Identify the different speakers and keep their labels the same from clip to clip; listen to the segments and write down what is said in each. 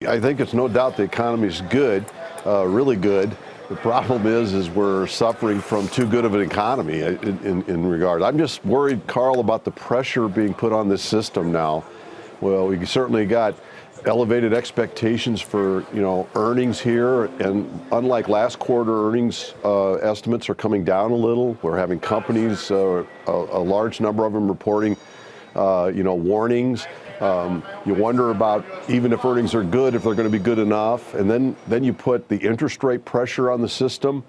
Speaker 1: I think it's no doubt the economy's good, really good. The problem is we're suffering from too good of an economy in regard. I'm just worried, Carl, about the pressure being put on this system now. Well, we certainly got elevated expectations for earnings here, and unlike last quarter, earnings estimates are coming down a little. We're having companies, a large number of them reporting warnings. You wonder about, even if earnings are good, if they're going to be good enough. And then you put the interest rate pressure on the system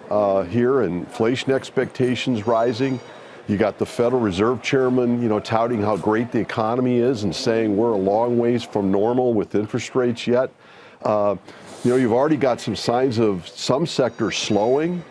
Speaker 1: here, and inflation expectations rising. You got the Federal Reserve Chairman, touting how great the economy is and saying we're a long ways from normal with interest rates yet. You've already got some signs of some sectors slowing.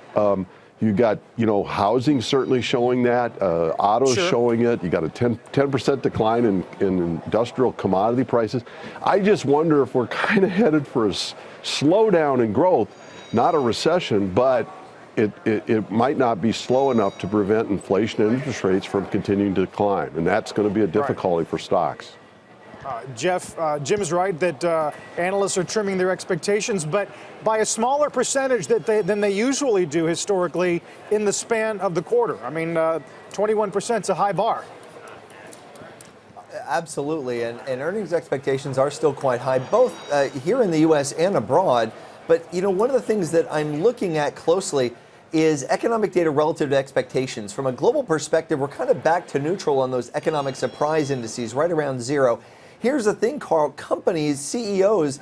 Speaker 1: You got, housing certainly showing that, autos showing it. You got a 10% decline in industrial commodity prices. I just wonder if we're kind of headed for a slowdown in growth, not a recession, but it might not be slow enough to prevent inflation and interest rates from continuing to climb. And that's going to be a difficulty for stocks.
Speaker 2: Jeff, Jim is right that analysts are trimming their expectations, but by a smaller percentage than they usually do historically in the span of the quarter. I mean, 21% is a high bar.
Speaker 3: Absolutely, and earnings expectations are still quite high, both here in the U.S. and abroad. But, one of the things that I'm looking at closely is economic data relative to expectations. From a global perspective, we're kind of back to neutral on those economic surprise indices, right around zero. Here's the thing, Carl. Companies, CEOs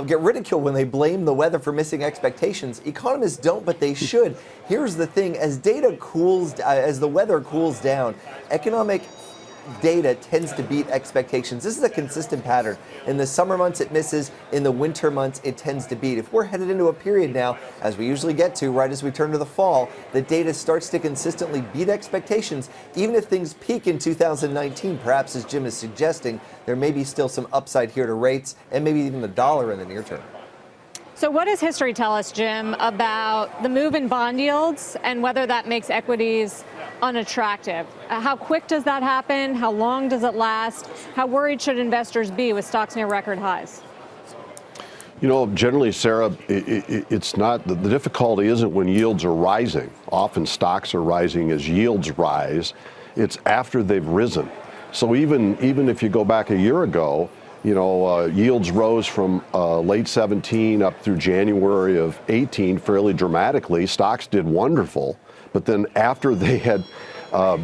Speaker 3: get ridiculed when they blame the weather for missing expectations. Economists don't, but they should. Here's the thing. As the weather cools down, economic data tends to beat expectations. This is a consistent pattern. In the summer months, it misses. In the winter months, it tends to beat. If we're headed into a period now, as we usually get to right as we turn to the fall, the data starts to consistently beat expectations. Even if things peak in 2019, perhaps as Jim is suggesting, there may be still some upside here to rates and maybe even the dollar in the near term.
Speaker 4: So what does history tell us, Jim, about the move in bond yields and whether that makes equities unattractive? How quick does that happen? How long does it last? How worried should investors be with stocks near record highs?
Speaker 1: Generally, Sarah, it's not, the difficulty isn't when yields are rising. Often stocks are rising as yields rise. It's after they've risen. So even if you go back a year ago, yields rose from late 17 up through January of 18 fairly dramatically. Stocks did wonderful. But then after they had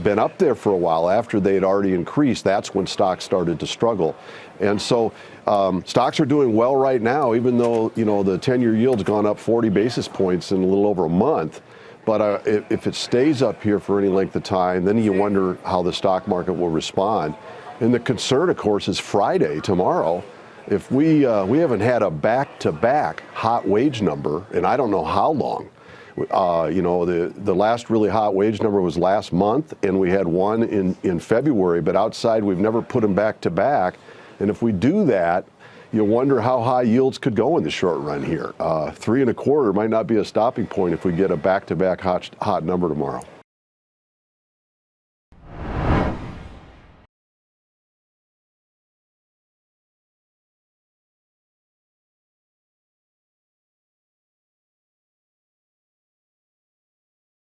Speaker 1: been up there for a while, after they had already increased, that's when stocks started to struggle. And so stocks are doing well right now, even though, the 10-year yield's gone up 40 basis points in a little over a month. But if it stays up here for any length of time, then you wonder how the stock market will respond. And the concern, of course, is Friday, tomorrow. If we haven't had a back-to-back hot wage number, and I don't know how long. The last really hot wage number was last month, and we had one in February. But outside, we've never put them back-to-back. And if we do that, you wonder how high yields could go in the short run here. 3.25 might not be a stopping point if we get a back-to-back hot number tomorrow.